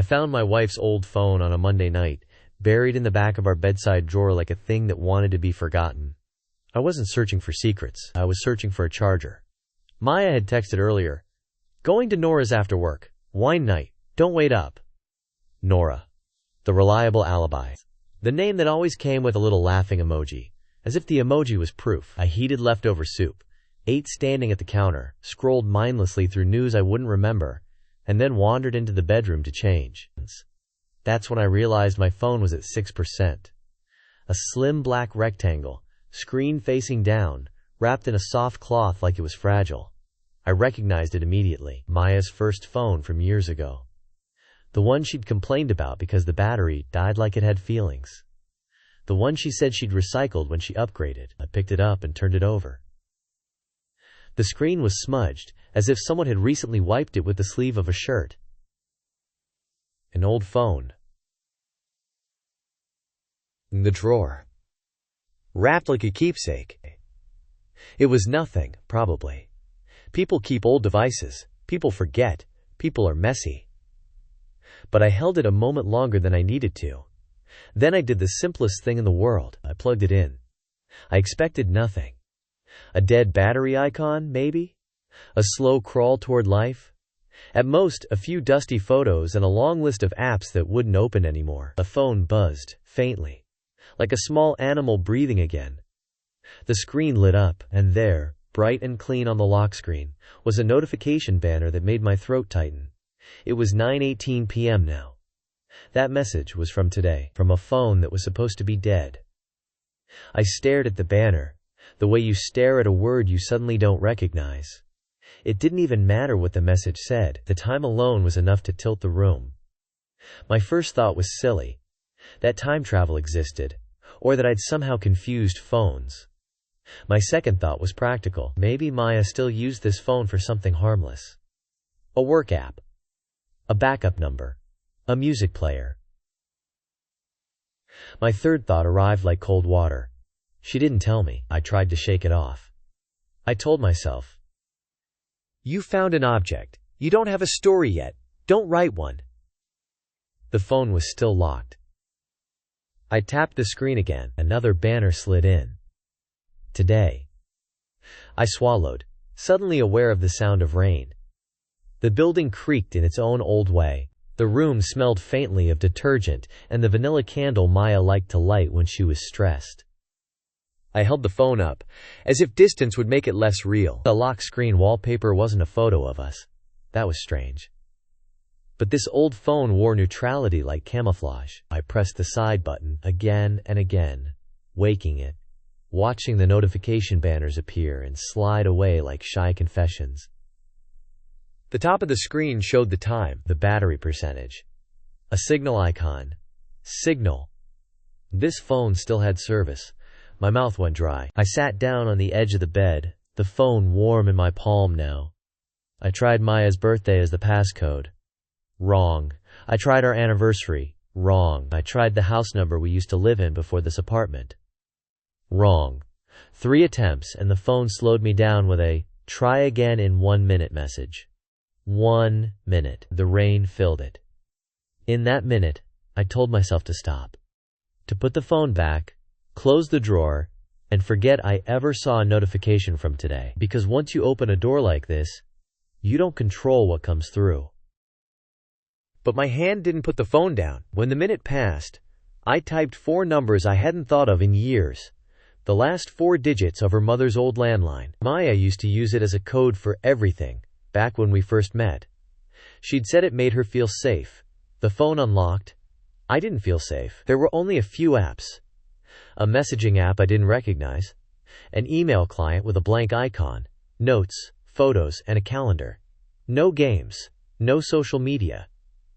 I found my wife's old phone on a Monday night, buried in the back of our bedside drawer like a thing that wanted to be forgotten. I wasn't searching for secrets. I was searching for a charger. Maya had texted earlier, "Going to Nora's after work. Wine night. Don't wait up." Nora. The reliable alibi. The name that always came with a little laughing emoji, as if the emoji was proof. I heated leftover soup, ate standing at the counter, scrolled mindlessly through news I wouldn't remember, and then wandered into the bedroom to change. That's when I realized my phone was at 6%. A slim black rectangle, screen facing down, wrapped in a soft cloth like it was fragile. I recognized it immediately. Maya's first phone from years ago. The one she'd complained about because the battery died like it had feelings. The one she said she'd recycled when she upgraded. I picked it up and turned it over. The screen was smudged, as if someone had recently wiped it with the sleeve of a shirt. An old phone. In the drawer. Wrapped like a keepsake. It was nothing, probably. People keep old devices. People forget. People are messy. But I held it a moment longer than I needed to. Then I did the simplest thing in the world. I plugged it in. I expected nothing. A dead battery icon, maybe? A slow crawl toward life? At most, a few dusty photos and a long list of apps that wouldn't open anymore. The phone buzzed, faintly, like a small animal breathing again. The screen lit up, and there, bright and clean on the lock screen, was a notification banner that made my throat tighten. It was 9:18 p.m. now. That message was from today, from a phone that was supposed to be dead. I stared at the banner, the way you stare at a word you suddenly don't recognize. It didn't even matter what the message said. The time alone was enough to tilt the room. My first thought was silly, that time travel existed, or that I'd somehow confused phones. My second thought was practical. Maybe Maya still used this phone for something harmless. A work app. A backup number. A music player. My third thought arrived like cold water. She didn't tell me. I tried to shake it off. I told myself, "You found an object. You don't have a story yet. Don't write one." The phone was still locked. I tapped the screen again. Another banner slid in. Today. I swallowed, suddenly aware of the sound of rain. The building creaked in its own old way. The room smelled faintly of detergent and the vanilla candle Maya liked to light when she was stressed. I held the phone up, as if distance would make it less real. The lock screen wallpaper wasn't a photo of us. That was strange. But this old phone wore neutrality like camouflage. I pressed the side button again and again, waking it, watching the notification banners appear and slide away like shy confessions. The top of the screen showed the time, the battery percentage. A signal icon. Signal. This phone still had service. My mouth went dry. I sat down on the edge of the bed, the phone warm in my palm now. I tried Maya's birthday as the passcode. Wrong. I tried our anniversary. Wrong. I tried the house number we used to live in before this apartment. Wrong. 3 attempts and the phone slowed me down with a "try again in 1 minute" message. 1 minute. The rain filled it. In that minute, I told myself to stop. To put the phone back, close the drawer, and forget I ever saw a notification from today. Because once you open a door like this, you don't control what comes through. But my hand didn't put the phone down. When the minute passed, I typed 4 numbers I hadn't thought of in years. The last 4 digits of her mother's old landline. Maya used to use it as a code for everything, back when we first met. She'd said it made her feel safe. The phone unlocked. I didn't feel safe. There were only a few apps. A messaging app I didn't recognize. An email client with a blank icon. Notes, photos, and a calendar. No games. No social media.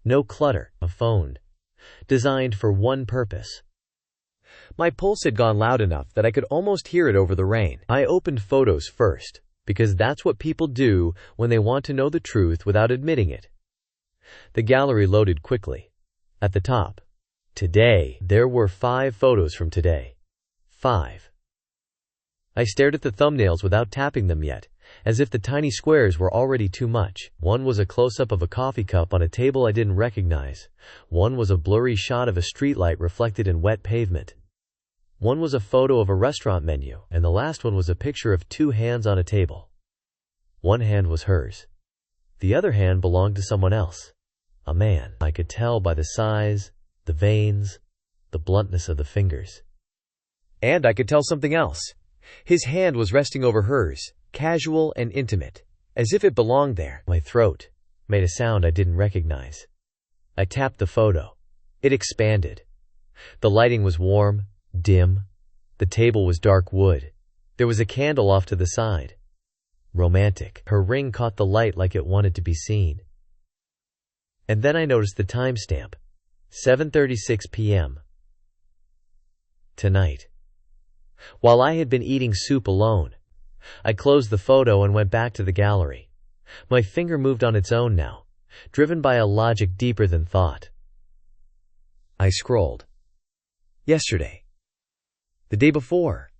No clutter. A phone. Designed for one purpose. My pulse had gone loud enough that I could almost hear it over the rain. I opened photos first, because that's what people do when they want to know the truth without admitting it. The gallery loaded quickly. At the top, today, there were 5 photos from today. 5. I stared at the thumbnails without tapping them yet, as if the tiny squares were already too much. One was a close-up of a coffee cup on a table I didn't recognize. One was a blurry shot of a streetlight reflected in wet pavement. One was a photo of a restaurant menu, and the last one was a picture of two hands on a table. One hand was hers. The other hand belonged to someone else. A man. I could tell by the size, the veins, the bluntness of the fingers. And I could tell something else. His hand was resting over hers, casual and intimate, as if it belonged there. My throat made a sound I didn't recognize. I tapped the photo. It expanded. The lighting was warm, dim. The table was dark wood. There was a candle off to the side. Romantic. Her ring caught the light like it wanted to be seen. And then I noticed the timestamp. 7:36 p.m. Tonight. While I had been eating soup alone, I closed the photo and went back to the gallery. My finger moved on its own now, driven by a logic deeper than thought. I scrolled. Yesterday. The day before.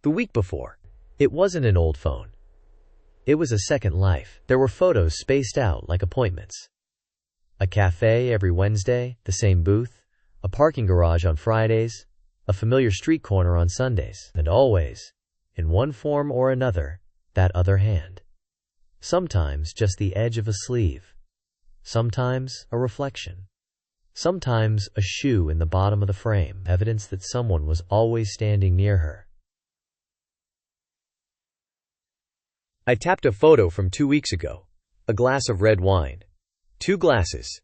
The week before. It wasn't an old phone. It was a second life. There were photos spaced out like appointments. A cafe every Wednesday, the same booth, a parking garage on Fridays, a familiar street corner on Sundays, and always, in one form or another, that other hand. Sometimes just the edge of a sleeve. Sometimes a reflection. Sometimes a shoe in the bottom of the frame, evidence that someone was always standing near her. I tapped a photo from 2 weeks ago. A glass of red wine. 2 glasses.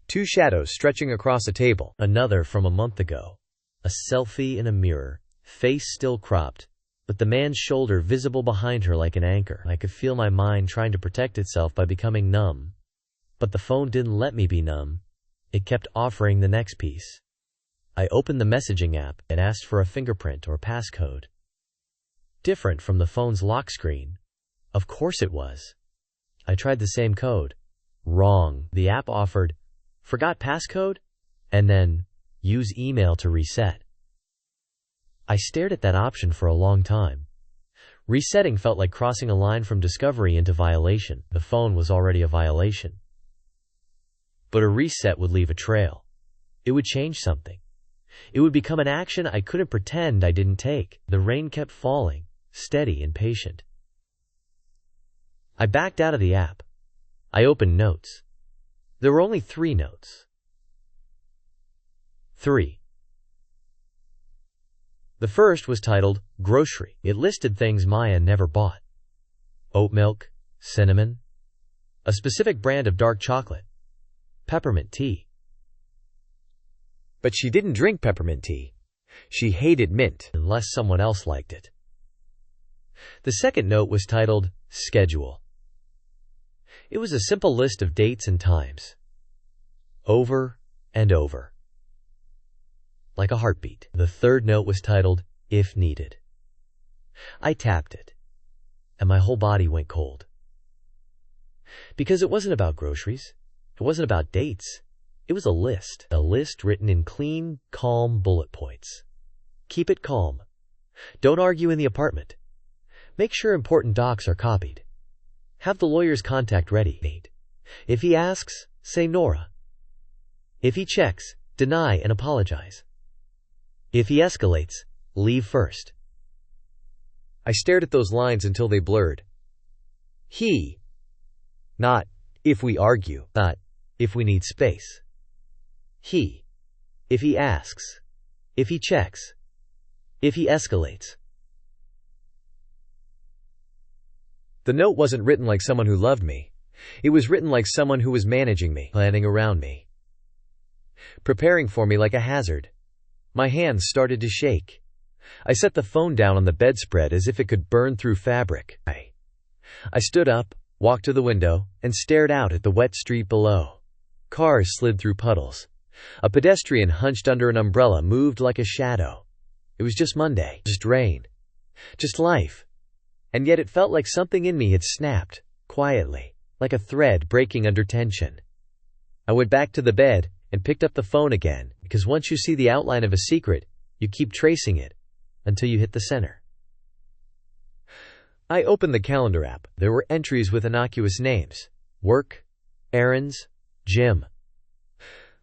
2 shadows stretching across a table. Another from a month ago. A selfie in a mirror, face still cropped, but the man's shoulder visible behind her like an anchor. I could feel my mind trying to protect itself by becoming numb. But the phone didn't let me be numb. It kept offering the next piece. I opened the messaging app and asked for a fingerprint or passcode. Different from the phone's lock screen. Of course it was. I tried the same code. Wrong. The app offered, forgot passcode? And then, use email to reset. I stared at that option for a long time. Resetting felt like crossing a line from discovery into violation. The phone was already a violation. But a reset would leave a trail. It would change something. It would become an action I couldn't pretend I didn't take. The rain kept falling, steady and patient. I backed out of the app. I opened notes. There were only 3 notes. 3. The first was titled, Grocery. It listed things Maya never bought. Oat milk, cinnamon, a specific brand of dark chocolate, peppermint tea. But she didn't drink peppermint tea. She hated mint unless someone else liked it. The second note was titled, Schedule. It was a simple list of dates and times. Over and over. Like a heartbeat. The third note was titled, If Needed. I tapped it, and my whole body went cold. Because it wasn't about groceries. It wasn't about dates. It was a list written in clean, calm bullet points. Keep it calm. Don't argue in the apartment. Make sure important docs are copied. Have the lawyer's contact ready. If he asks, say Nora. If he checks, deny and apologize. If he escalates, leave first. I stared at those lines until they blurred. He. Not, if we argue. Not, if we need space. He. If he asks. If he checks. If he escalates. The note wasn't written like someone who loved me. It was written like someone who was managing me, planning around me, preparing for me like a hazard. My hands started to shake. I set the phone down on the bedspread as if it could burn through fabric. I stood up, walked to the window, and stared out at the wet street below. Cars slid through puddles. A pedestrian hunched under an umbrella moved like a shadow. It was just Monday, just rain, just life. And yet it felt like something in me had snapped, quietly, like a thread breaking under tension. I went back to the bed and picked up the phone again, because once you see the outline of a secret, you keep tracing it until you hit the center. I opened the calendar app. There were entries with innocuous names: work, errands, gym.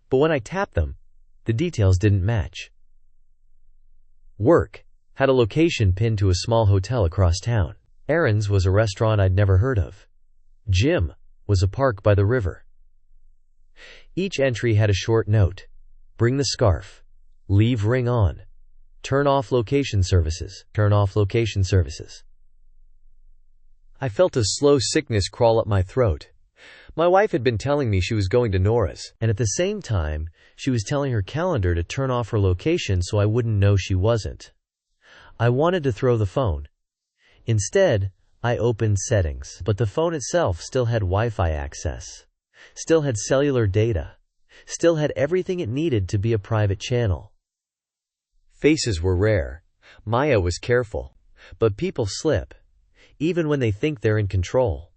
But when I tapped them, the details didn't match. Work had a location pinned to a small hotel across town. Errands was a restaurant I'd never heard of. Gym was a park by the river. Each entry had a short note: bring the scarf, leave ring on, turn off location services, turn off location services. I felt a slow sickness crawl up my throat. My wife had been telling me she was going to Nora's, and at the same time, she was telling her calendar to turn off her location so I wouldn't know she wasn't. I wanted to throw the phone. Instead, I opened settings, but the phone itself still had Wi-Fi access, still had cellular data, still had everything it needed to be a private channel. Faces were rare. Maya was careful. But people slip, even when they think they're in control.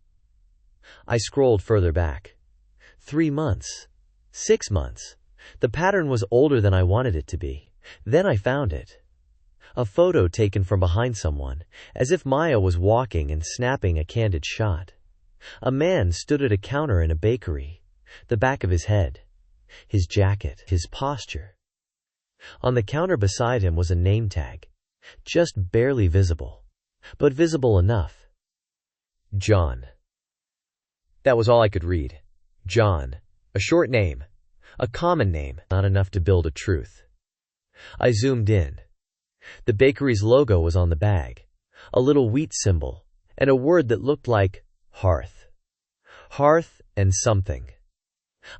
I scrolled further back. 3 months. 6 months. The pattern was older than I wanted it to be. Then I found it. A photo taken from behind someone, as if Maya was walking and snapping a candid shot. A man stood at a counter in a bakery. The back of his head, his jacket, his posture. On the counter beside him was a name tag, just barely visible, but visible enough. John. That was all I could read. John. A short name. A common name. Not enough to build a truth. I zoomed in. The bakery's logo was on the bag, a little wheat symbol, and a word that looked like hearth. Hearth and something.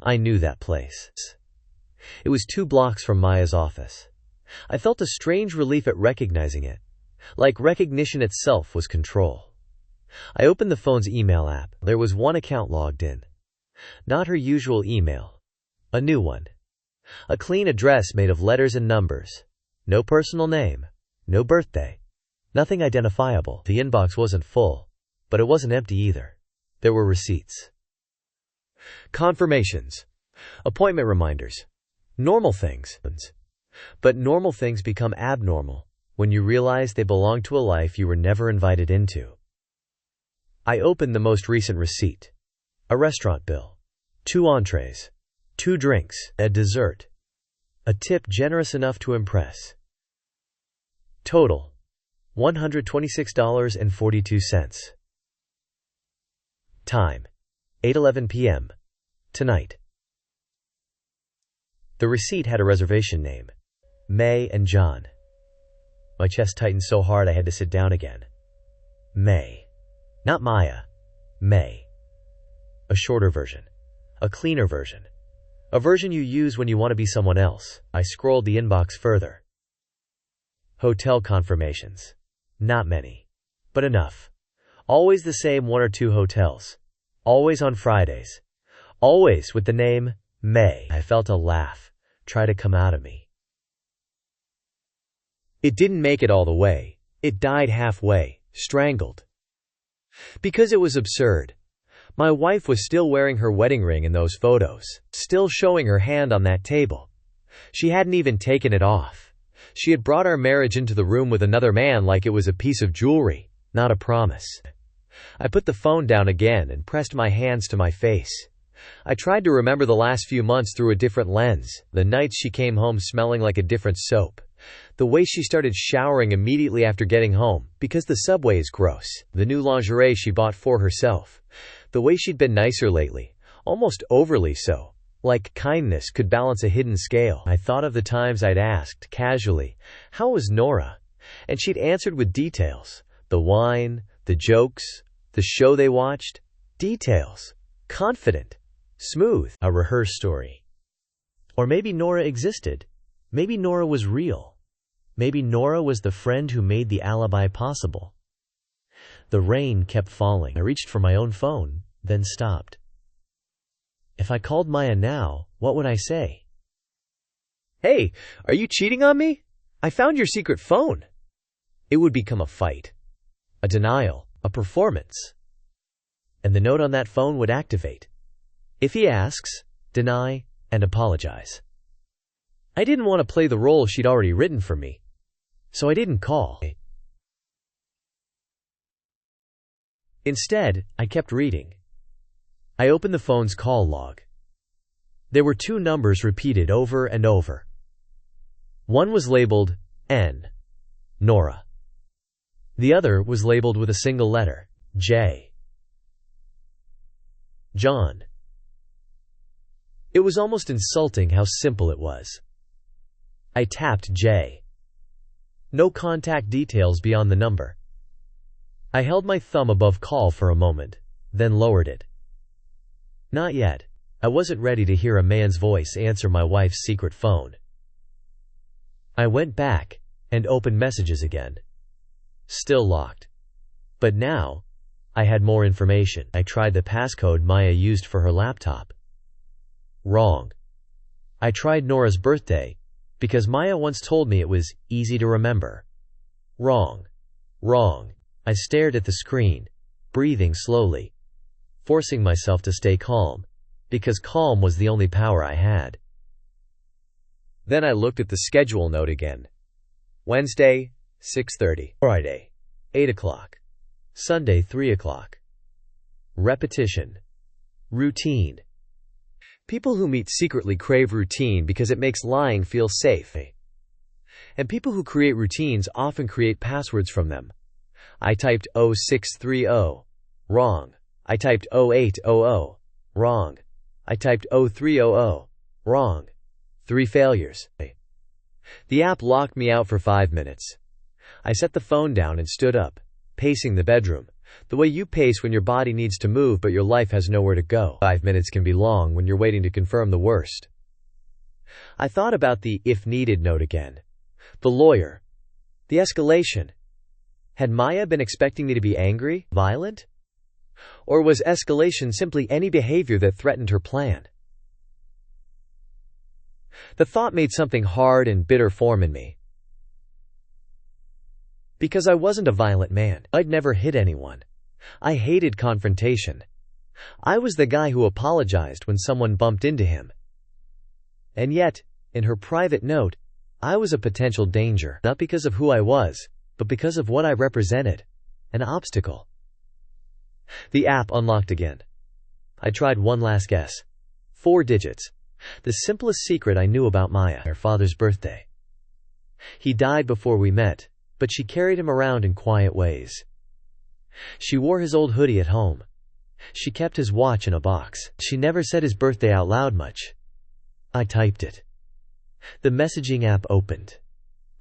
I knew that place. It was 2 blocks from Maya's office. I felt a strange relief at recognizing it, like recognition itself was control. I opened the phone's email app. There was one account logged in. Not her usual email. A new one. A clean address made of letters and numbers. No personal name. No birthday. Nothing identifiable. The inbox wasn't full, but it wasn't empty either. There were receipts. Confirmations. Appointment reminders. Normal things. But normal things become abnormal when you realize they belong to a life you were never invited into. I opened the most recent receipt. A restaurant bill. 2 entrees. 2 drinks. A dessert. A tip generous enough to impress. Total: $126.42. Time: 8:11 p.m. Tonight. The receipt had a reservation name: May and John. My chest tightened so hard I had to sit down again. May. Not Maya. May. A shorter version. A cleaner version. A version you use when you want to be someone else. I scrolled the inbox further. Hotel confirmations. Not many. But enough. Always the same 1 or 2 hotels. Always on Fridays. Always with the name May. I felt a laugh try to come out of me. It didn't make it all the way. It died halfway, strangled. Because it was absurd. My wife was still wearing her wedding ring in those photos, still showing her hand on that table. She hadn't even taken it off. She had brought our marriage into the room with another man like it was a piece of jewelry, not a promise. I put the phone down again and pressed my hands to my face. I tried to remember the last few months through a different lens, the nights she came home smelling like a different soap. The way she started showering immediately after getting home, because the subway is gross. The new lingerie she bought for herself. The way she'd been nicer lately, almost overly so. Like kindness could balance a hidden scale. I thought of the times I'd asked, casually, how was Nora? And she'd answered with details. The wine, the jokes, the show they watched. Details. Confident. Smooth. A rehearsed story. Or maybe Nora existed. Maybe Nora was real. Maybe Nora was the friend who made the alibi possible. The rain kept falling. I reached for my own phone, then stopped. If I called Maya now, what would I say? Hey, are you cheating on me? I found your secret phone. It would become a fight. A denial. A performance. And the note on that phone would activate. If he asks, deny, and apologize. I didn't want to play the role she'd already written for me, so I didn't call. Instead, I kept reading. I opened the phone's call log. There were 2 numbers repeated over and over. One was labeled N, Nora. The other was labeled with a single letter, J, John. It was almost insulting how simple it was. I tapped J. No contact details beyond the number. I held my thumb above call for a moment, then lowered it. Not yet. I wasn't ready to hear a man's voice answer my wife's secret phone. I went back and opened messages again. Still locked. But now, I had more information. I tried the passcode Maya used for her laptop. Wrong. I tried Nora's birthday, because Maya once told me it was easy to remember. Wrong. Wrong. I stared at the screen, breathing slowly, forcing myself to stay calm, because calm was the only power I had. Then I looked at the schedule note again. Wednesday, 6:30. Friday, 8 o'clock. Sunday, 3 o'clock. Repetition. Routine. People who meet secretly crave routine because it makes lying feel safe. And people who create routines often create passwords from them. I typed 0630. Wrong. I typed 0800. Wrong. I typed 0300. Wrong. 3 failures. The app locked me out for 5 minutes. I set the phone down and stood up, pacing the bedroom, the way you pace when your body needs to move but your life has nowhere to go. 5 minutes can be long when you're waiting to confirm the worst. I thought about the if needed note again. The lawyer. The escalation. Had Maya been expecting me to be angry, violent? Or was escalation simply any behavior that threatened her plan? The thought made something hard and bitter form in me. Because I wasn't a violent man. I'd never hit anyone. I hated confrontation. I was the guy who apologized when someone bumped into him. And yet, in her private note, I was a potential danger, not because of who I was, but because of what I represented. An obstacle. The app unlocked again. I tried one last guess. 4 digits. The simplest secret I knew about Maya, her father's birthday. He died before we met, but she carried him around in quiet ways. She wore his old hoodie at home. She kept his watch in a box. She never said his birthday out loud much. I typed it. The messaging app opened.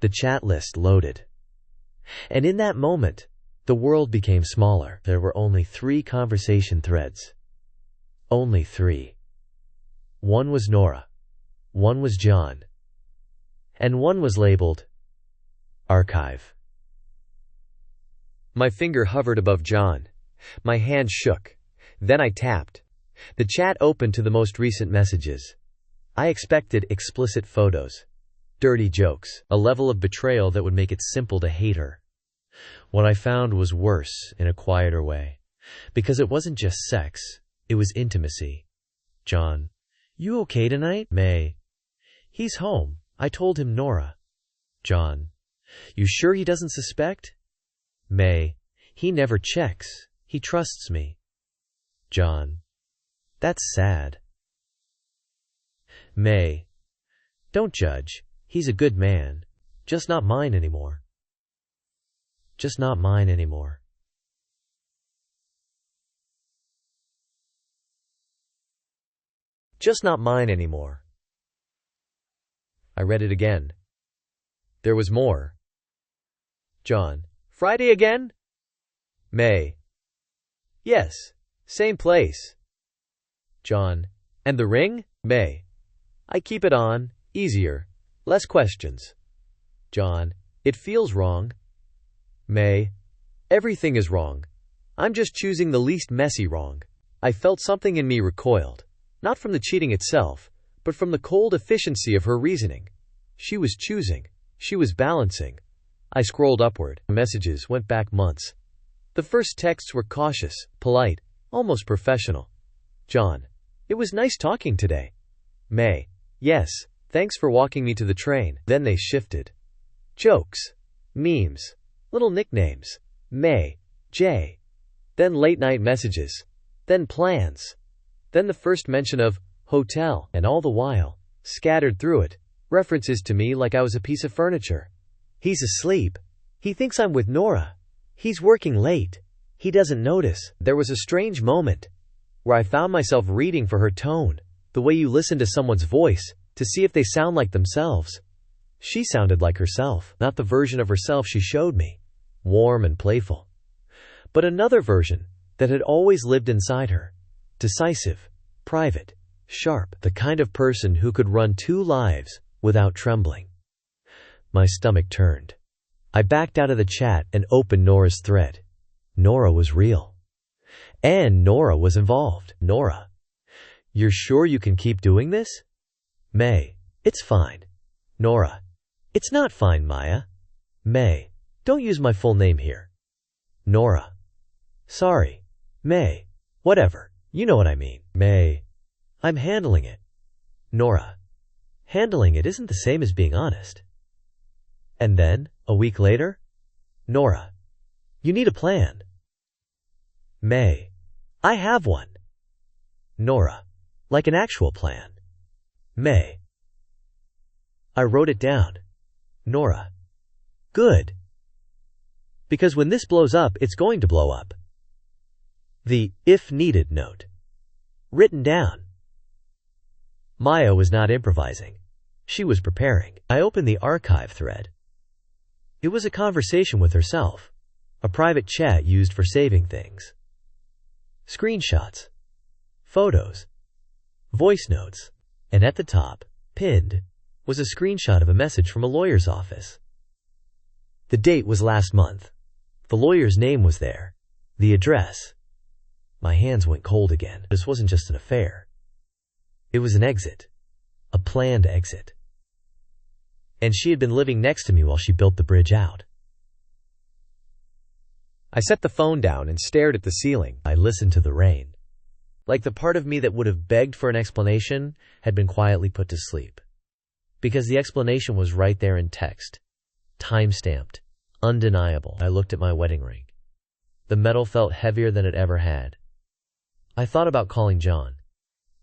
The chat list loaded. And in that moment, the world became smaller. There were only 3 conversation threads. Only 3. One was Nora. One was John. And one was labeled Archive. My finger hovered above John. My hand shook. Then I tapped. The chat opened to the most recent messages. I expected explicit photos, dirty jokes, a level of betrayal that would make it simple to hate her. What I found was worse in a quieter way, because it wasn't just sex, it was intimacy. John, you okay tonight? May, he's home. I told him Nora. John, you sure he doesn't suspect? May, he never checks. He trusts me. John, that's sad. May, don't judge. He's a good man. Just not mine anymore. Just not mine anymore. Just not mine anymore. I read it again. There was more. John, Friday again? May, yes, same place. John, and the ring? May, I keep it on, easier, less questions. John, it feels wrong. May, everything is wrong. I'm just choosing the least messy wrong. I felt something in me recoiled, not from the cheating itself, but from the cold efficiency of her reasoning. She was choosing. She was balancing. I scrolled upward. Messages went back months. The first texts were cautious, polite, almost professional. John, it was nice talking today. May, yes, thanks for walking me to the train. Then they shifted. Jokes, memes, little nicknames. May, J. then late-night messages, then plans, then the first mention of hotel, and all the while, scattered through it, references to me like I was a piece of furniture. He's asleep. He thinks I'm with Nora. He's working late. He doesn't notice. There was a strange moment where I found myself reading for her tone, the way you listen to someone's voice, to see if they sound like themselves. She sounded like herself, not the version of herself she showed me, warm and playful, but another version that had always lived inside her, decisive, private, sharp, the kind of person who could run 2 lives without trembling. My stomach turned. I backed out of the chat and opened Nora's thread. Nora was real. And Nora was involved. Nora: "You're sure you can keep doing this?" May: "It's fine." Nora: "It's not fine, Maya." May: "Don't use my full name here." Nora: "Sorry. May. Whatever. You know what I mean." May: "I'm handling it." Nora: "Handling it isn't the same as being honest." And then, a week later? Nora: "You need a plan." May: "I have one." Nora: "Like an actual plan?" May: "I wrote it down." Nora: "Good. Because when this blows up, it's going to blow up." The "if needed" note. Written down. Maya was not improvising. She was preparing. I opened the archive thread. It was a conversation with herself, a private chat used for saving things. Screenshots, photos, voice notes, and at the top, pinned, was a screenshot of a message from a lawyer's office. The date was last month. The lawyer's name was there. The address. My hands went cold again. This wasn't just an affair. It was an exit. A planned exit. And she had been living next to me while she built the bridge out. I set the phone down and stared at the ceiling. I listened to the rain. Like the part of me that would have begged for an explanation had been quietly put to sleep. Because the explanation was right there in text. Time-stamped. Undeniable. I looked at my wedding ring. The metal felt heavier than it ever had. I thought about calling John.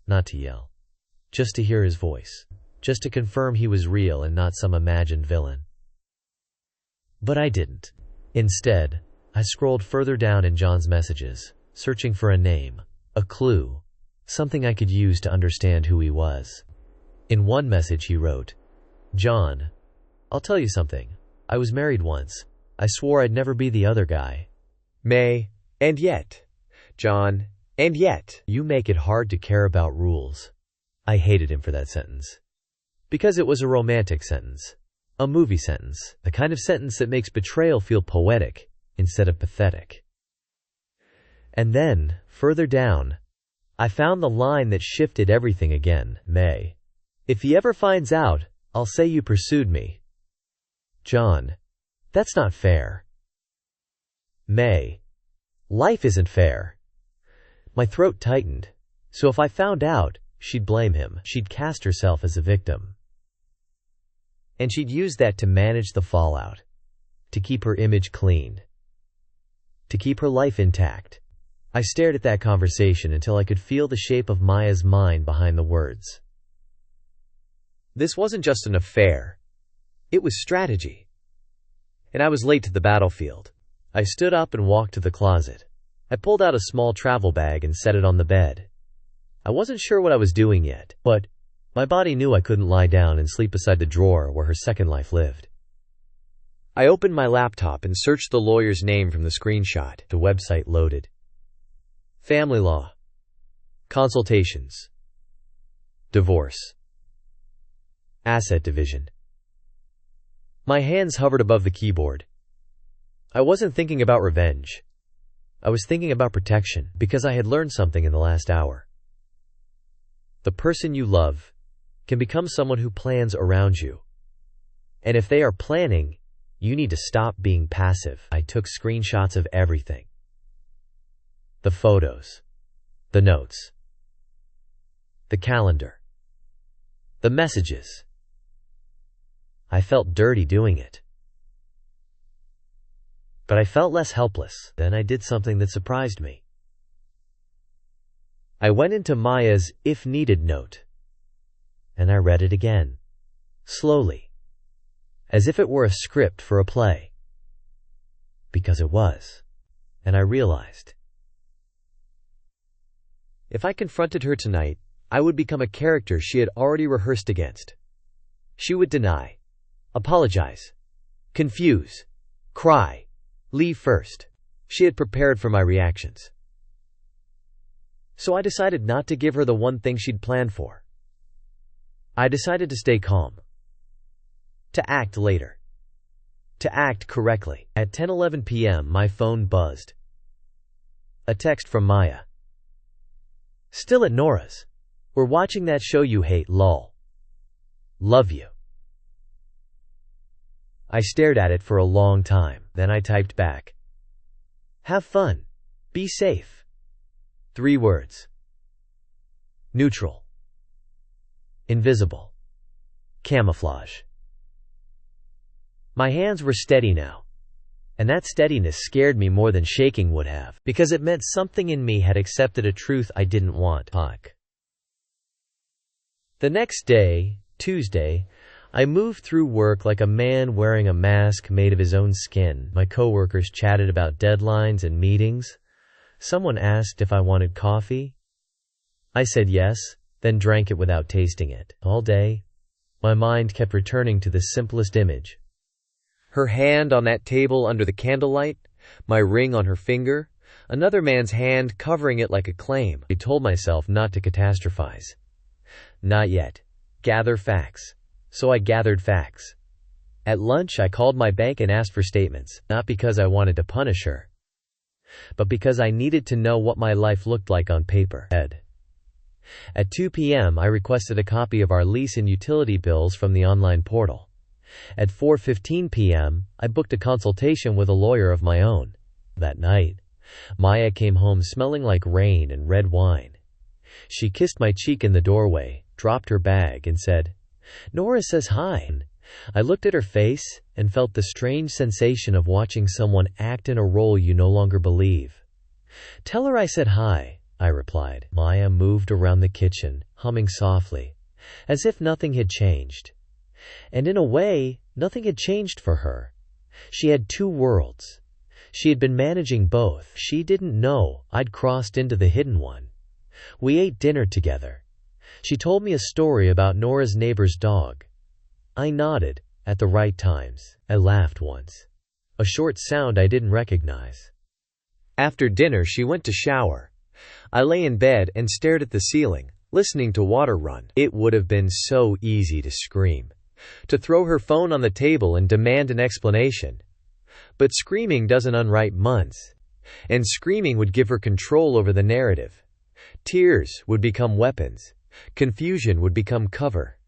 Not to yell. Just to hear his voice. Just to confirm he was real and not some imagined villain. But I didn't. Instead, I scrolled further down in John's messages, searching for a name, a clue, something I could use to understand who he was. In one message he wrote, "John, I'll tell you something. I was married once. I swore I'd never be the other guy." May: "And yet." John: "And yet." You make it hard to care about rules. I hated him for that sentence. Because it was a romantic sentence. A movie sentence. The kind of sentence that makes betrayal feel poetic instead of pathetic. And then, further down, I found the line that shifted everything again. May: "If he ever finds out, I'll say you pursued me." John: "That's not fair." May: "Life isn't fair." My throat tightened. So if I found out, she'd blame him. She'd cast herself as a victim. And she'd use that to manage the fallout. To keep her image clean. To keep her life intact. I stared at that conversation until I could feel the shape of Maya's mind behind the words. This wasn't just an affair. It was strategy. And I was late to the battlefield. I stood up and walked to the closet. I pulled out a small travel bag and set it on the bed. I wasn't sure what I was doing yet, but my body knew I couldn't lie down and sleep beside the drawer where her second life lived. I opened my laptop and searched the lawyer's name from the screenshot. The website loaded. Family law. Consultations. Divorce. Asset division. My hands hovered above the keyboard. I wasn't thinking about revenge. I was thinking about protection, because I had learned something in the last hour. The person you love can become someone who plans around you. And if they are planning, you need to stop being passive. I took screenshots of everything. The photos. The notes. The calendar. The messages. I felt dirty doing it. But I felt less helpless. Then I did something that surprised me. I went into Maya's if needed note, and I read it again, slowly, as if it were a script for a play. Because it was. And I realized, if I confronted her tonight, I would become a character she had already rehearsed against. She would deny, apologize, confuse, cry, leave first. She had prepared for my reactions. So I decided not to give her the one thing she'd planned for. I decided to stay calm. To act later. To act correctly. At 10:11 p.m. my phone buzzed. A text from Maya. Still at Nora's. We're watching that show you hate, lol. Love you. I stared at it for a long time. Then I typed back. Have fun. Be safe. 3 words. Neutral. Invisible. Camouflage. My hands were steady now, and that steadiness scared me more than shaking would have, because it meant something in me had accepted a truth I didn't want. The next day, Tuesday, I moved through work like a man wearing a mask made of his own skin. My coworkers chatted about deadlines and meetings. Someone asked if I wanted coffee. I said yes, then drank it without tasting it. All day, my mind kept returning to the simplest image. Her hand on that table under the candlelight, my ring on her finger, another man's hand covering it like a claim. I told myself not to catastrophize. Not yet. Gather facts. So I gathered facts. At lunch, I called my bank and asked for statements, not because I wanted to punish her, but because I needed to know what my life looked like on paper. At 2 p.m. I requested a copy of our lease and utility bills from the online portal. At 4:15 p.m., I booked a consultation with a lawyer of my own. That night, Maya came home smelling like rain and red wine. She kissed my cheek in the doorway, dropped her bag, and said, "Nora says hi." I looked at her face and felt the strange sensation of watching someone act in a role you no longer believe. "Tell her I said hi," I replied. Maya moved around the kitchen, humming softly, as if nothing had changed. And in a way, nothing had changed for her. She had 2 worlds. She had been managing both. She didn't know I'd crossed into the hidden one. We ate dinner together. She told me a story about Nora's neighbor's dog. I nodded at the right times. I laughed once. A short sound I didn't recognize. After dinner, she went to shower. I lay in bed and stared at the ceiling, listening to water run. It would have been so easy to scream, to throw her phone on the table and demand an explanation. But screaming doesn't unwrite months, and screaming would give her control over the narrative. Tears would become weapons. Confusion would become cover.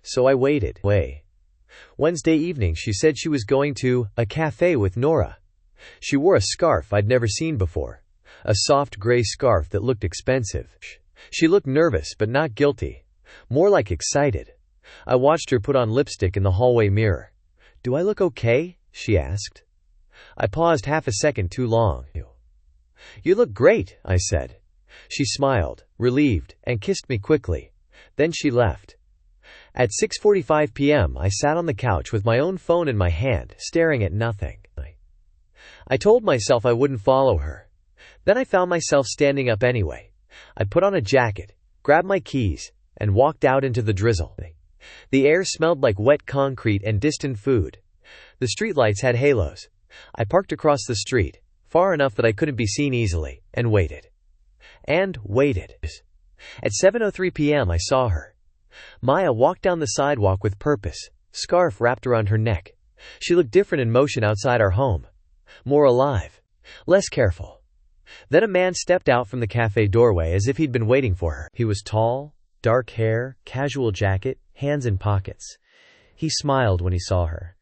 So I waited. Wednesday evening, she said she was going to a cafe with Nora. She wore a scarf I'd never seen before, a soft gray scarf that looked expensive. She looked nervous but not guilty, more like excited. I watched her put on lipstick in the hallway mirror. "Do I look okay?" she asked. I paused half a second too long. "You look great," I said. She smiled, relieved, and kissed me quickly. Then she left. At 6:45 p.m. I sat on the couch with my own phone in my hand, staring at nothing. I told myself I wouldn't follow her. Then I found myself standing up anyway. I put on a jacket, grabbed my keys, and walked out into the drizzle. The air smelled like wet concrete and distant food. The streetlights had halos. I parked across the street, far enough that I couldn't be seen easily, and waited. And waited. At 7:03 p.m. I saw her. Maya walked down the sidewalk with purpose, scarf wrapped around her neck. She looked different in motion outside our home. More alive. Less careful. Then a man stepped out from the cafe doorway as if he'd been waiting for her. He was tall, dark hair, casual jacket, hands in pockets. He smiled when he saw her.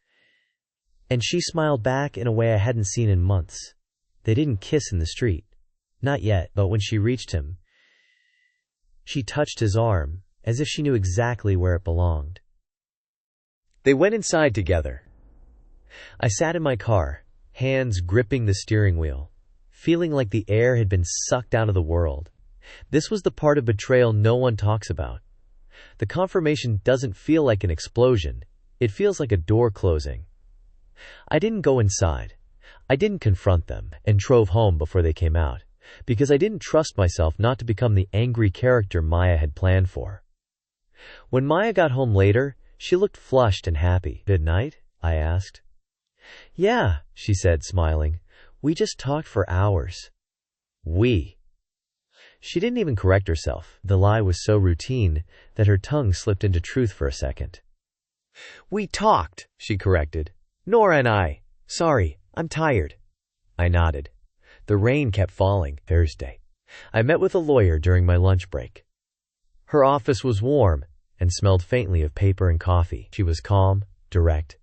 And she smiled back in a way I hadn't seen in months. They didn't kiss in the street. Not yet, but when she reached him, she touched his arm, as if she knew exactly where it belonged. They went inside together. I sat in my car, hands gripping the steering wheel, feeling like the air had been sucked out of the world. This was the part of betrayal no one talks about. The confirmation doesn't feel like an explosion. It feels like a door closing. I didn't go inside. I didn't confront them and drove home before they came out, because I didn't trust myself not to become the angry character Maya had planned for. When Maya got home later, she looked flushed and happy. "Good night?" I asked. "Yeah," she said, smiling. "We just talked for hours." We. She didn't even correct herself. The lie was so routine that her tongue slipped into truth for a second. "We talked," she corrected. "Nora and I. Sorry, I'm tired." I nodded. The rain kept falling. Thursday. I met with a lawyer during my lunch break. Her office was warm and smelled faintly of paper and coffee. She was calm, direct,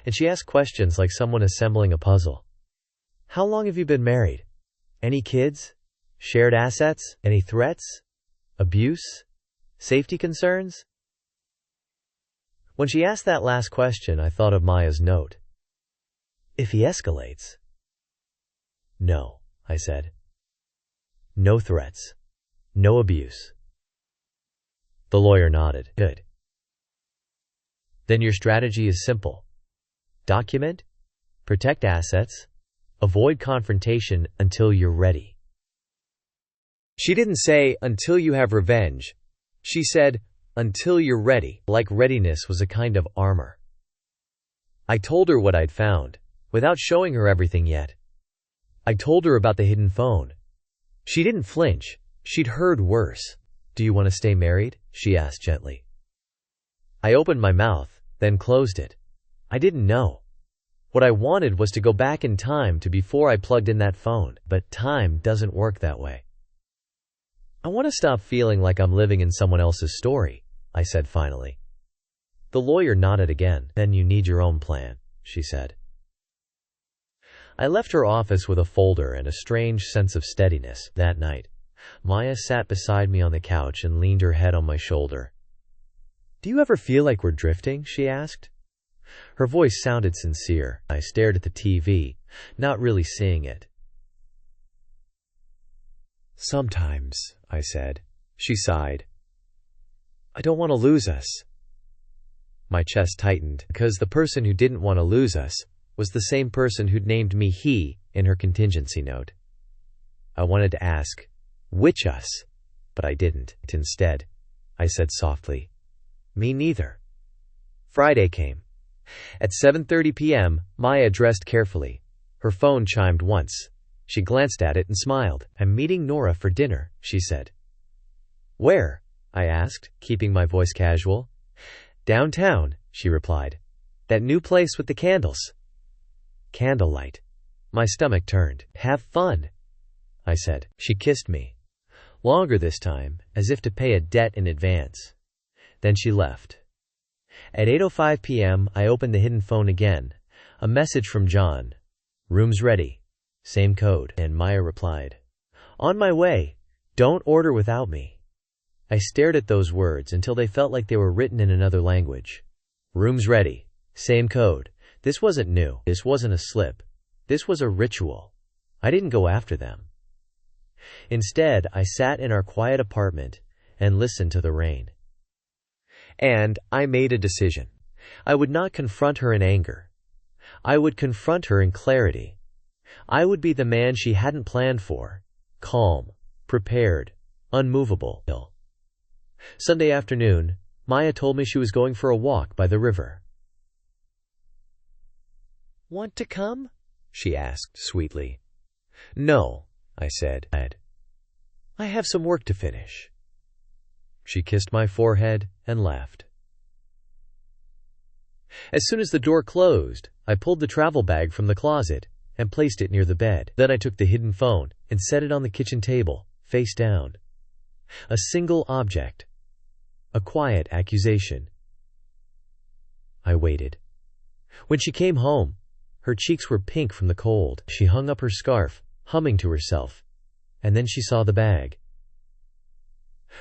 and she asked questions like someone assembling a puzzle. "How long have you been married? Any kids? Shared assets? Any threats? Abuse? Safety concerns?" When she asked that last question, I thought of Maya's note. "If he escalates." "No," I said. "No threats. No abuse." The lawyer nodded. "Good. Then your strategy is simple. Document, protect assets, avoid confrontation until you're ready." She didn't say, "until you have revenge." She said, "until you're ready," like readiness was a kind of armor. I told her what I'd found, without showing her everything yet. I told her about the hidden phone. She didn't flinch. She'd heard worse. "Do you want to stay married?" she asked gently. I opened my mouth, then closed it. I didn't know. What I wanted was to go back in time to before I plugged in that phone, but time doesn't work that way. "I want to stop feeling like I'm living in someone else's story," I said finally. The lawyer nodded again. "Then you need your own plan," she said. I left her office with a folder and a strange sense of steadiness. That night, Maya sat beside me on the couch and leaned her head on my shoulder. "Do you ever feel like we're drifting?" she asked. Her voice sounded sincere. I stared at the TV, not really seeing it. "Sometimes," I said. She sighed. "I don't want to lose us." My chest tightened, because the person who didn't want to lose us was the same person who'd named me he in her contingency note. I wanted to ask, which us? But I didn't. Instead, I said softly, "Me neither." Friday came. At 7:30 p.m., Maya dressed carefully. Her phone chimed once. She glanced at it and smiled. "I'm meeting Nora for dinner," she said. "Where?" I asked, keeping my voice casual. "Downtown," she replied. "That new place with the candles." Candlelight. My stomach turned. "Have fun," I said. She kissed me. Longer this time, as if to pay a debt in advance. Then she left. At 8:05 p.m., I opened the hidden phone again. A message from John. "Room's ready." Same code. And Maya replied, "On my way. Don't order without me." I stared at those words until they felt like they were written in another language. Room's ready. Same code. This wasn't new. This wasn't a slip. This was a ritual. I didn't go after them. Instead, I sat in our quiet apartment and listened to the rain. And I made a decision. I would not confront her in anger. I would confront her in clarity. I would be the man she hadn't planned for. Calm, prepared, unmovable. Sunday afternoon, Maya told me she was going for a walk by the river. "Want to come?" she asked sweetly. "No," I said. "I have some work to finish." She kissed my forehead and laughed. As soon as the door closed, I pulled the travel bag from the closet and placed it near the bed. Then I took the hidden phone and set it on the kitchen table, face down. A single object. A quiet accusation. I waited. When she came home, her cheeks were pink from the cold. She hung up her scarf, humming to herself, and then she saw the bag.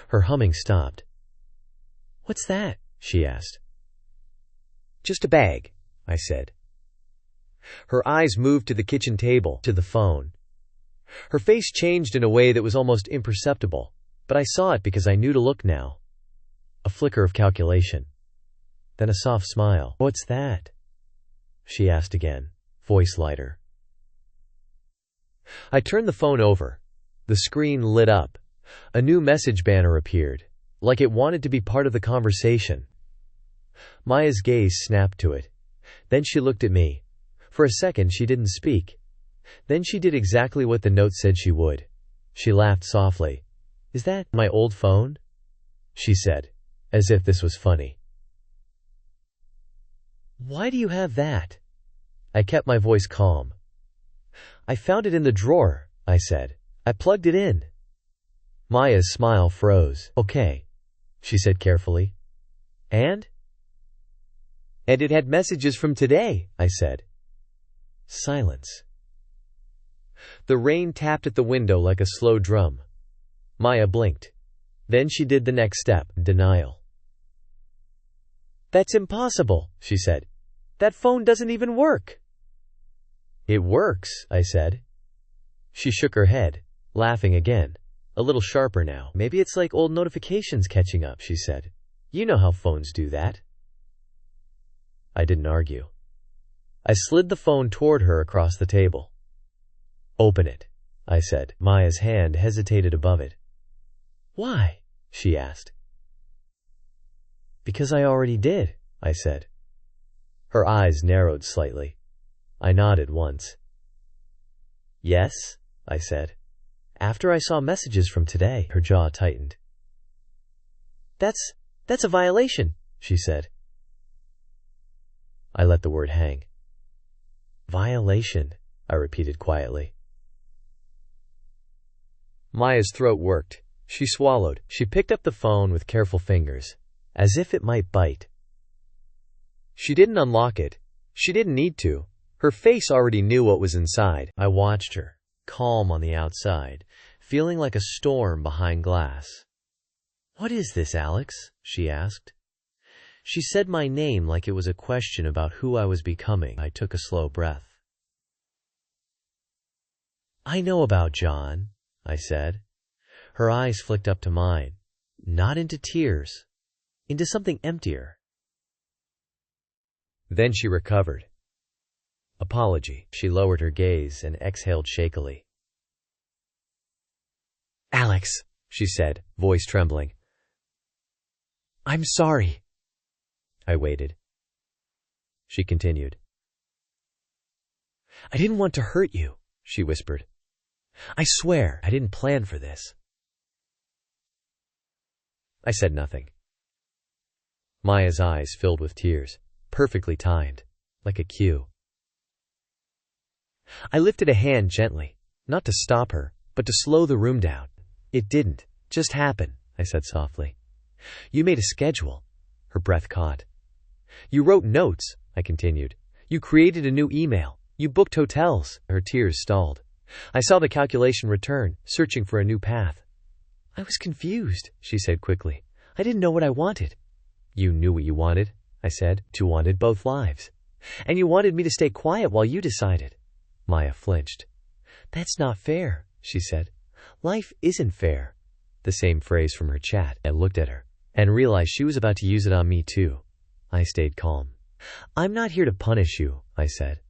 Her humming stopped. "What's that?" she asked. "Just a bag," I said. Her eyes moved to the kitchen table, to the phone. Her face changed in a way that was almost imperceptible, but I saw it because I knew to look now. A flicker of calculation. Then a soft smile. "What's that?" she asked again, voice lighter. I turned the phone over. The screen lit up. A new message banner appeared, like it wanted to be part of the conversation. Maya's gaze snapped to it. Then she looked at me. For a second she didn't speak. Then she did exactly what the note said she would. She laughed softly. "Is that my old phone?" she said, as if this was funny. "Why do you have that?" I kept my voice calm. "I found it in the drawer," I said. "I plugged it in." Maya's smile froze. "Okay," she said carefully. And it had messages from today," I said. Silence. The rain tapped at the window like a slow drum. Maya blinked. Then she did the next step, denial. "That's impossible," she said. "That phone doesn't even work." "It works," I said. She shook her head, laughing again, a little sharper now. "Maybe it's like old notifications catching up," she said. "You know how phones do that." I didn't argue. I slid the phone toward her across the table. "Open it," I said. Maya's hand hesitated above it. "Why?" she asked. "Because I already did," I said. Her eyes narrowed slightly. I nodded once. "Yes," I said. "After I saw messages from today." Her jaw tightened. That's a violation," she said. I let the word hang. "Violation," I repeated quietly. Maya's throat worked. She swallowed. She picked up the phone with careful fingers, as if it might bite. She didn't unlock it. She didn't need to. Her face already knew what was inside. I watched her, calm on the outside, feeling like a storm behind glass. "What is this, Alex?" she asked. She said my name like it was a question about who I was becoming. I took a slow breath. "I know about John," I said. Her eyes flicked up to mine, not into tears, into something emptier. Then she recovered. Apology. She lowered her gaze and exhaled shakily. "Alex," she said, voice trembling. "I'm sorry." I waited. She continued. "I didn't want to hurt you," she whispered. "I swear I didn't plan for this." I said nothing. Maya's eyes filled with tears, perfectly timed, like a cue. I lifted a hand gently, not to stop her, but to slow the room down. "It didn't just happen," I said softly. "You made a schedule." Her breath caught. "You wrote notes," I continued. "You created a new email. You booked hotels." Her tears stalled. I saw the calculation return, searching for a new path. "I was confused," she said quickly. "I didn't know what I wanted." "You knew what you wanted," I said. "You wanted both lives. And you wanted me to stay quiet while you decided." Maya flinched. "That's not fair," she said. "Life isn't fair." The same phrase from her chat. I looked at her and realized she was about to use it on me too. I stayed calm. "I'm not here to punish you," I said.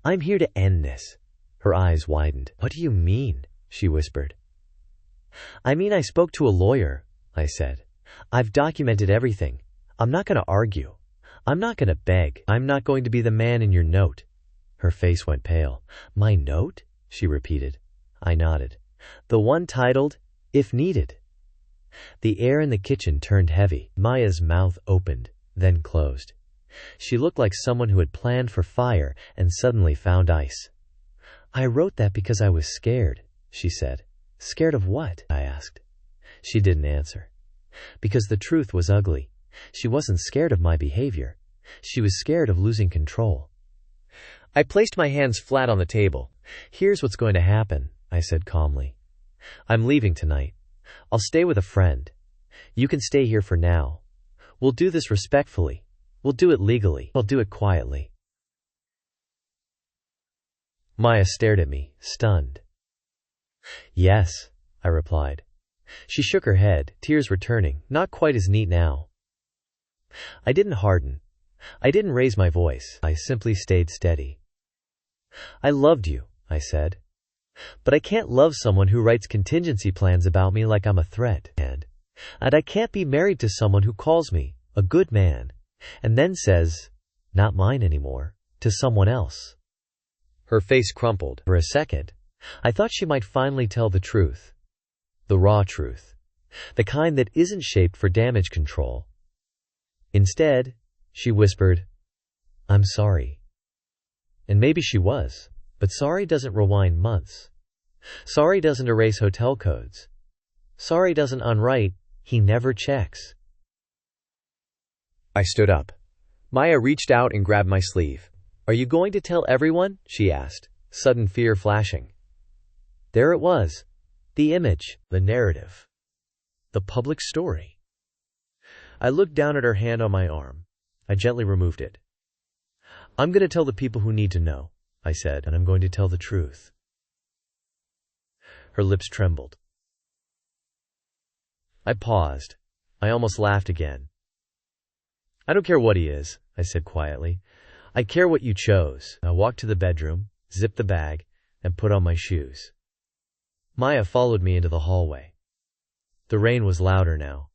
"I'm here to end this." Her eyes widened. "What do you mean?" she whispered. "I mean I spoke to a lawyer," I said. "I've documented everything. I'm not going to argue. I'm not going to beg. I'm not going to be the man in your note." Her face went pale. "My note?" she repeated. I nodded. "The one titled, 'If Needed.'" The air in the kitchen turned heavy. Maya's mouth opened, then closed. She looked like someone who had planned for fire and suddenly found ice. "I wrote that because I was scared," she said. "Scared of what?" I asked. She didn't answer. Because the truth was ugly. She wasn't scared of my behavior. She was scared of losing control. I placed my hands flat on the table. "Here's what's going to happen," I said calmly. "I'm leaving tonight. I'll stay with a friend. You can stay here for now. We'll do this respectfully. We'll do it legally. I'll do it quietly." Maya stared at me, stunned. Yes, I replied. She shook her head, tears returning, not quite as neat now. I didn't harden. I didn't raise my voice. I simply stayed steady. I loved you, I said. But I can't love someone who writes contingency plans about me like I'm a threat. And I can't be married to someone who calls me a good man and then says, not mine anymore, to someone else. Her face crumpled. For a second, I thought she might finally tell the truth. The raw truth. The kind that isn't shaped for damage control. Instead, she whispered, I'm sorry. And maybe she was, but sorry doesn't rewind months. Sorry doesn't erase hotel codes. Sorry doesn't unwrite, he never checks. I stood up. Maya reached out and grabbed my sleeve. Are you going to tell everyone? She asked, sudden fear flashing. There it was. The image, the narrative, the public story. I looked down at her hand on my arm. I gently removed it. I'm going to tell the people who need to know, I said, and I'm going to tell the truth. Her lips trembled. I paused. I almost laughed again. I don't care what he is, I said quietly. I care what you chose. I walked to the bedroom, zipped the bag, and put on my shoes. Maya followed me into the hallway. The rain was louder now.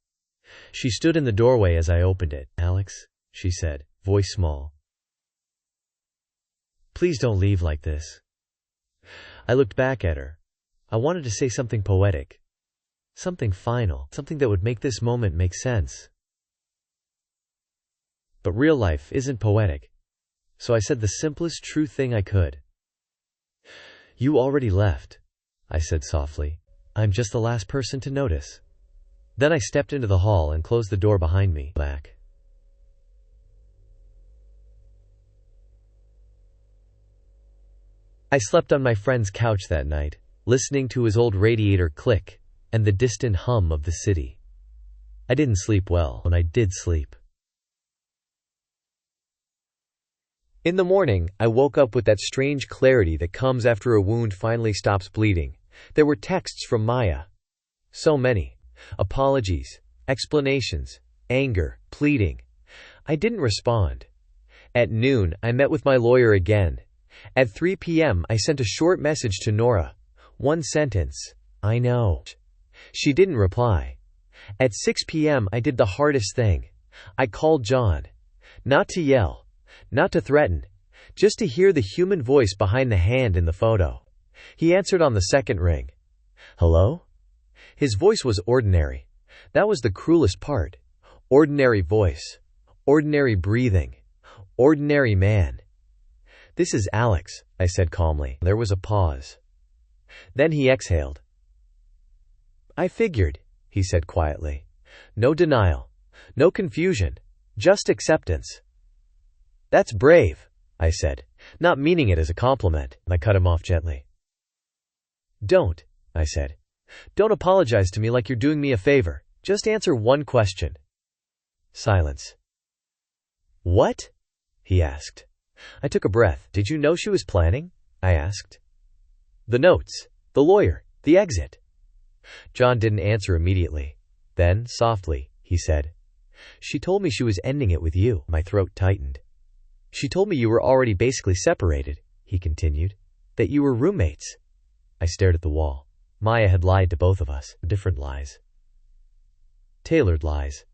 She stood in the doorway as I opened it. Alex, she said, voice small. Please don't leave like this. I looked back at her. I wanted to say something poetic. Something final. Something that would make this moment make sense. But real life isn't poetic. So I said the simplest true thing I could. You already left, I said softly. I'm just the last person to notice. Then I stepped into the hall and closed the door behind me. Back. I slept on my friend's couch that night, listening to his old radiator click and the distant hum of the city. I didn't sleep well, and I did sleep. In the morning, I woke up with that strange clarity that comes after a wound finally stops bleeding. There were texts from Maya. So many. Apologies, explanations, anger, pleading. I didn't respond. At noon, I met with my lawyer again. At 3 p.m., I sent a short message to Nora. One sentence. I know. She didn't reply. At 6 p.m., I did the hardest thing. I called John. Not to yell. Not to threaten. Just to hear the human voice behind the hand in the photo. He answered on the second ring. Hello? His voice was ordinary. That was the cruelest part. Ordinary voice. Ordinary breathing. Ordinary man. This is Alex, I said calmly. There was a pause. Then he exhaled. I figured, he said quietly. No denial. No confusion. Just acceptance. That's brave, I said, not meaning it as a compliment. I cut him off gently. Don't, I said. Don't apologize to me like you're doing me a favor. Just answer one question. Silence. What? He asked. I took a breath. Did you know she was planning? I asked. The notes, the lawyer, the exit. John didn't answer immediately. Then, softly, he said, She told me she was ending it with you. My throat tightened. She told me you were already basically separated, he continued. That you were roommates. I stared at the wall. Maya had lied to both of us. Different lies. Tailored lies.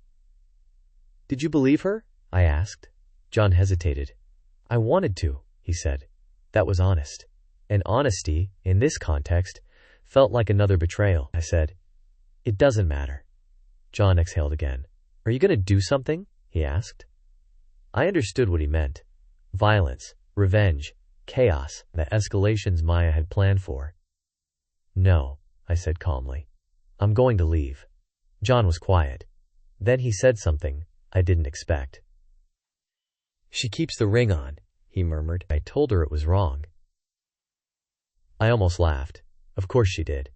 Did you believe her? I asked. John hesitated. I wanted to, he said. That was honest. And honesty, in this context, felt like another betrayal. I said, It doesn't matter. John exhaled again. Are you going to do something? He asked. I understood what he meant. Violence, revenge, chaos, the escalations Maya had planned for. No, I said calmly. I'm going to leave. John was quiet. Then he said something I didn't expect. She keeps the ring on, he murmured. I told her it was wrong. I almost laughed. Of course she did.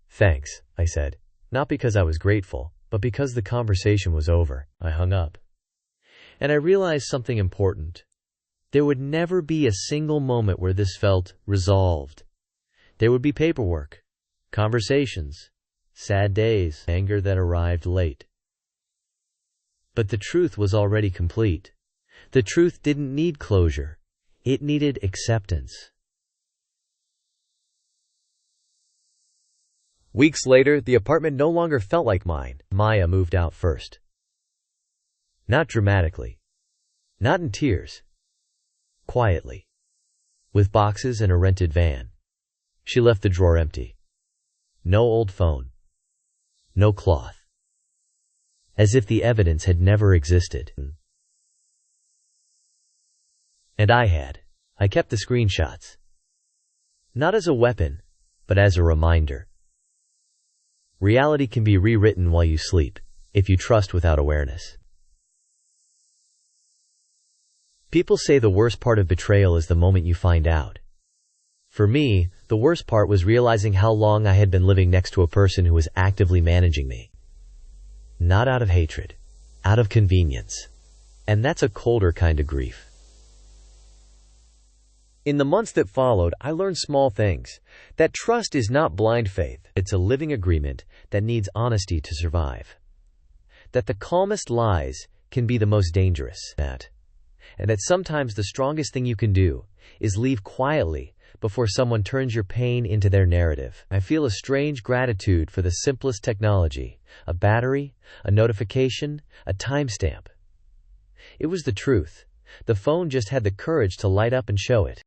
Thanks, I said. Not because I was grateful, but because the conversation was over. I hung up. And I realized something important. There would never be a single moment where this felt resolved. There would be paperwork, conversations, sad days, anger that arrived late. But the truth was already complete. The truth didn't need closure. It needed acceptance. Weeks later, the apartment no longer felt like mine. Maya moved out first. Not dramatically. Not in tears. Quietly. With boxes and a rented van. She left the drawer empty. No old phone. No cloth. As if the evidence had never existed. And I had. I kept the screenshots. Not as a weapon, but as a reminder. Reality can be rewritten while you sleep, if you trust without awareness. People say the worst part of betrayal is the moment you find out. For me, the worst part was realizing how long I had been living next to a person who was actively managing me. Not out of hatred, out of convenience. And that's a colder kind of grief. In the months that followed, I learned small things. That trust is not blind faith. It's a living agreement that needs honesty to survive. That the calmest lies can be the most dangerous. And that sometimes the strongest thing you can do is leave quietly before someone turns your pain into their narrative. I feel a strange gratitude for the simplest technology. A battery, a notification, a timestamp. It was the truth. The phone just had the courage to light up and show it.